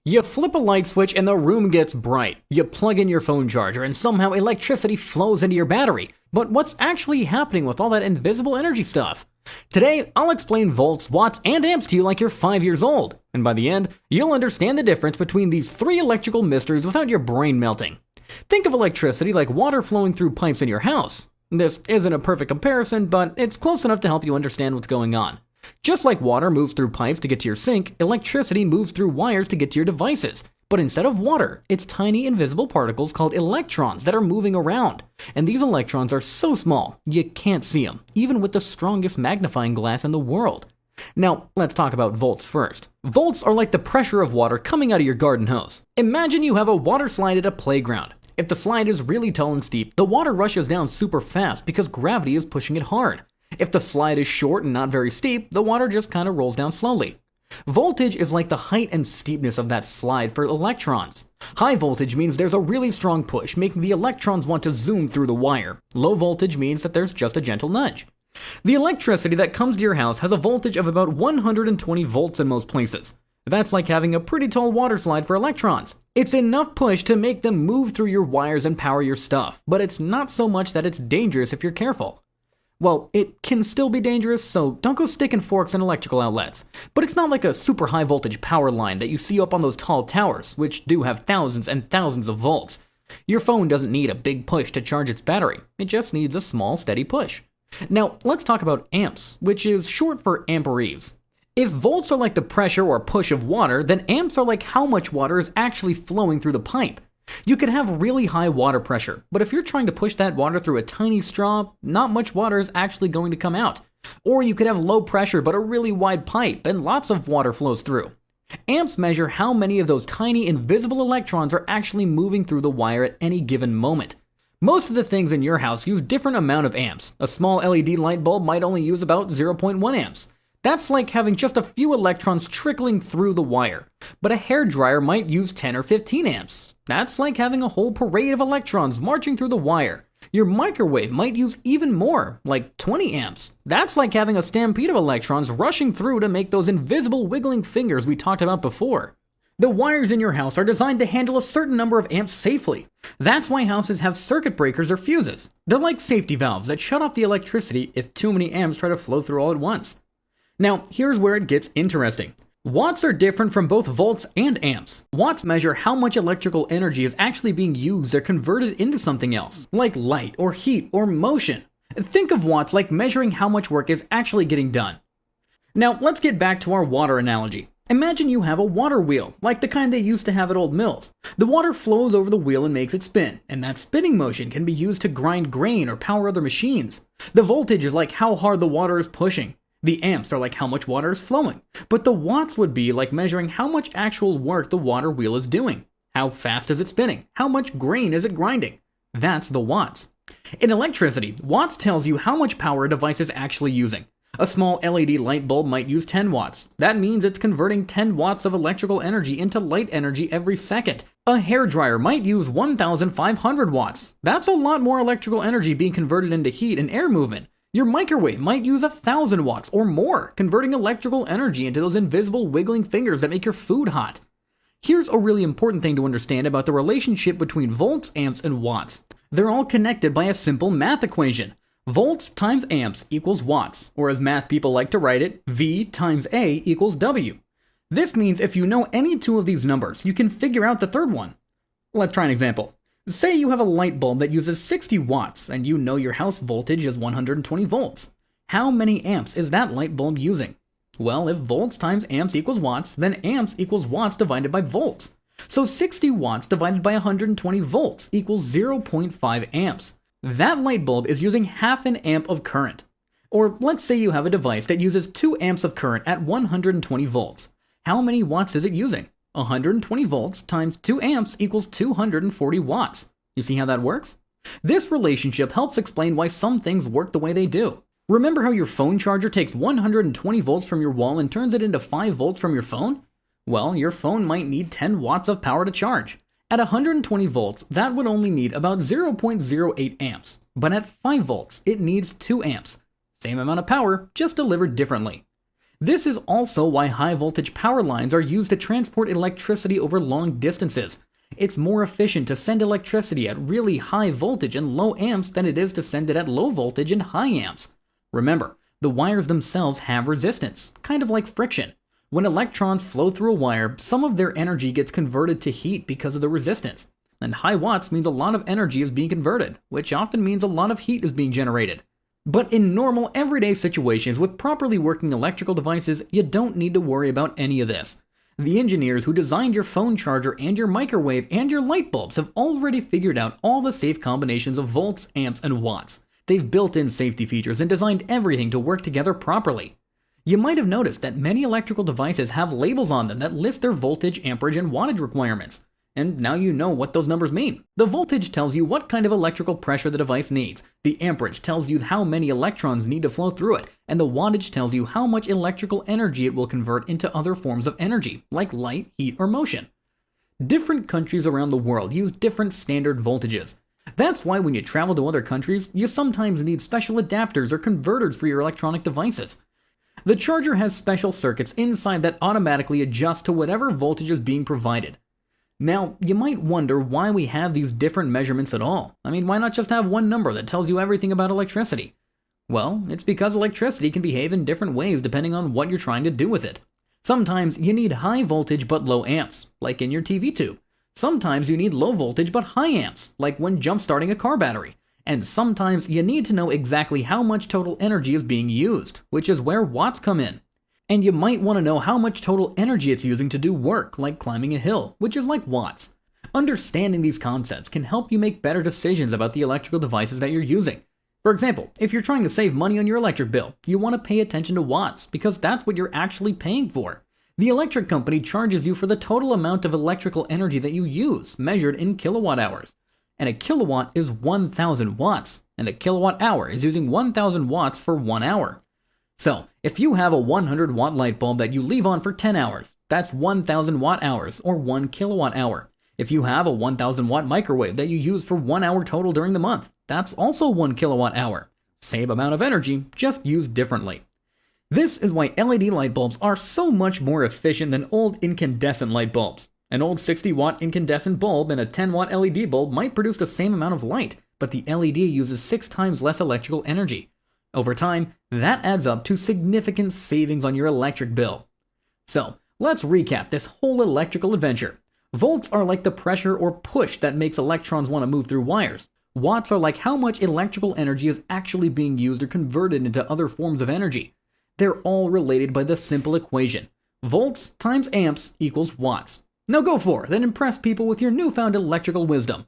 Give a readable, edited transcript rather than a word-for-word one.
You flip a light switch and the room gets bright. You plug in your phone charger and somehow electricity flows into your battery. But what's actually happening with all that invisible energy stuff? Today, I'll explain volts, watts, and amps to you like you're 5 years old. And by the end, you'll understand the difference between these three electrical mysteries without your brain melting. Think of electricity like water flowing through pipes in your house. This isn't a perfect comparison, but it's close enough to help you understand what's going on. Just like water moves through pipes to get to your sink, electricity moves through wires to get to your devices. But instead of water, it's tiny invisible particles called electrons that are moving around. And these electrons are so small, you can't see them, even with the strongest magnifying glass in the world. Now, let's talk about volts first. Volts are like the pressure of water coming out of your garden hose. Imagine you have a water slide at a playground. If the slide is really tall and steep, the water rushes down super fast because gravity is pushing it hard. If the slide is short and not very steep, the water just kind of rolls down slowly. Voltage is like the height and steepness of that slide for electrons. High voltage means there's a really strong push, making the electrons want to zoom through the wire. Low voltage means that there's just a gentle nudge. The electricity that comes to your house has a voltage of about 120 volts in most places. That's like having a pretty tall water slide for electrons. It's enough push to make them move through your wires and power your stuff, but it's not so much that it's dangerous if you're careful. Well, it can still be dangerous, so don't go sticking forks in electrical outlets. But it's not like a super high voltage power line that you see up on those tall towers, which do have thousands and thousands of volts. Your phone doesn't need a big push to charge its battery. It just needs a small, steady push. Now, let's talk about amps, which is short for amperes. If volts are like the pressure or push of water, then amps are like how much water is actually flowing through the pipe. You could have really high water pressure, but if you're trying to push that water through a tiny straw, not much water is actually going to come out. Or you could have low pressure but a really wide pipe and lots of water flows through. Amps measure how many of those tiny invisible electrons are actually moving through the wire at any given moment. Most of the things in your house use different amount of amps. A small LED light bulb might only use about 0.1 amps. That's like having just a few electrons trickling through the wire. But a hairdryer might use 10 or 15 amps. That's like having a whole parade of electrons marching through the wire. Your microwave might use even more, like 20 amps. That's like having a stampede of electrons rushing through to make those invisible wiggling fingers we talked about before. The wires in your house are designed to handle a certain number of amps safely. That's why houses have circuit breakers or fuses. They're like safety valves that shut off the electricity if too many amps try to flow through all at once. Now, here's where it gets interesting. Watts are different from both volts and amps. Watts measure how much electrical energy is actually being used or converted into something else, like light or heat or motion. Think of watts like measuring how much work is actually getting done. Now, let's get back to our water analogy. Imagine you have a water wheel, like the kind they used to have at old mills. The water flows over the wheel and makes it spin, and that spinning motion can be used to grind grain or power other machines. The voltage is like how hard the water is pushing. The amps are like how much water is flowing, but the watts would be like measuring how much actual work the water wheel is doing. How fast is it spinning? How much grain is it grinding? That's the watts. In electricity, watts tells you how much power a device is actually using. A small LED light bulb might use 10 watts. That means it's converting 10 watts of electrical energy into light energy every second. A hairdryer might use 1,500 watts. That's a lot more electrical energy being converted into heat and air movement. Your microwave might use 1,000 watts or more, converting electrical energy into those invisible wiggling fingers that make your food hot. Here's a really important thing to understand about the relationship between volts, amps, and watts. They're all connected by a simple math equation. Volts times amps equals watts, or as math people like to write it, V times A equals W. This means if you know any two of these numbers, you can figure out the third one. Let's try an example. Say you have a light bulb that uses 60 watts and you know your house voltage is 120 volts. How many amps is that light bulb using? Well, if volts times amps equals watts, then amps equals watts divided by volts. So 60 watts divided by 120 volts equals 0.5 amps. That light bulb is using half an amp of current. Or let's say you have a device that uses 2 amps of current at 120 volts. How many watts is it using? 120 volts times 2 amps equals 240 watts. You see how that works? This relationship helps explain why some things work the way they do. Remember how your phone charger takes 120 volts from your wall and turns it into 5 volts from your phone? Well, your phone might need 10 watts of power to charge. At 120 volts, that would only need about 0.08 amps. But at 5 volts, it needs 2 amps. Same amount of power, just delivered differently. This is also why high voltage power lines are used to transport electricity over long distances. It's more efficient to send electricity at really high voltage and low amps than it is to send it at low voltage and high amps. Remember, the wires themselves have resistance, kind of like friction. When electrons flow through a wire, some of their energy gets converted to heat because of the resistance. And high watts means a lot of energy is being converted, which often means a lot of heat is being generated. But in normal, everyday situations with properly working electrical devices, you don't need to worry about any of this. The engineers who designed your phone charger and your microwave and your light bulbs have already figured out all the safe combinations of volts, amps, and watts. They've built in safety features and designed everything to work together properly. You might have noticed that many electrical devices have labels on them that list their voltage, amperage, and wattage requirements. And now you know what those numbers mean. The voltage tells you what kind of electrical pressure the device needs, the amperage tells you how many electrons need to flow through it, and the wattage tells you how much electrical energy it will convert into other forms of energy, like light, heat, or motion. Different countries around the world use different standard voltages. That's why when you travel to other countries, you sometimes need special adapters or converters for your electronic devices. The charger has special circuits inside that automatically adjust to whatever voltage is being provided. Now, you might wonder why we have these different measurements at all. I mean, why not just have one number that tells you everything about electricity? Well, it's because electricity can behave in different ways depending on what you're trying to do with it. Sometimes you need high voltage but low amps, like in your TV tube. Sometimes you need low voltage but high amps, like when jump-starting a car battery. And sometimes you need to know exactly how much total energy is being used, which is where watts come in. And you might want to know how much total energy it's using to do work, like climbing a hill, which is like watts. Understanding these concepts can help you make better decisions about the electrical devices that you're using. For example, if you're trying to save money on your electric bill, you want to pay attention to watts, because that's what you're actually paying for. The electric company charges you for the total amount of electrical energy that you use, measured in kilowatt hours. And a kilowatt is 1,000 watts, and a kilowatt hour is using 1,000 watts for 1 hour. So, if you have a 100 watt light bulb that you leave on for 10 hours, that's 1,000 watt hours, or 1 kilowatt hour. If you have a 1,000 watt microwave that you use for 1 hour total during the month, that's also 1 kilowatt hour. Same amount of energy, just used differently. This is why LED light bulbs are so much more efficient than old incandescent light bulbs. An old 60 watt incandescent bulb and a 10 watt LED bulb might produce the same amount of light, but the LED uses 6 times less electrical energy. Over time, that adds up to significant savings on your electric bill. So, let's recap this whole electrical adventure. Volts are like the pressure or push that makes electrons want to move through wires. Watts are like how much electrical energy is actually being used or converted into other forms of energy. They're all related by the simple equation. Volts times amps equals watts. Now go forth and impress people with your newfound electrical wisdom.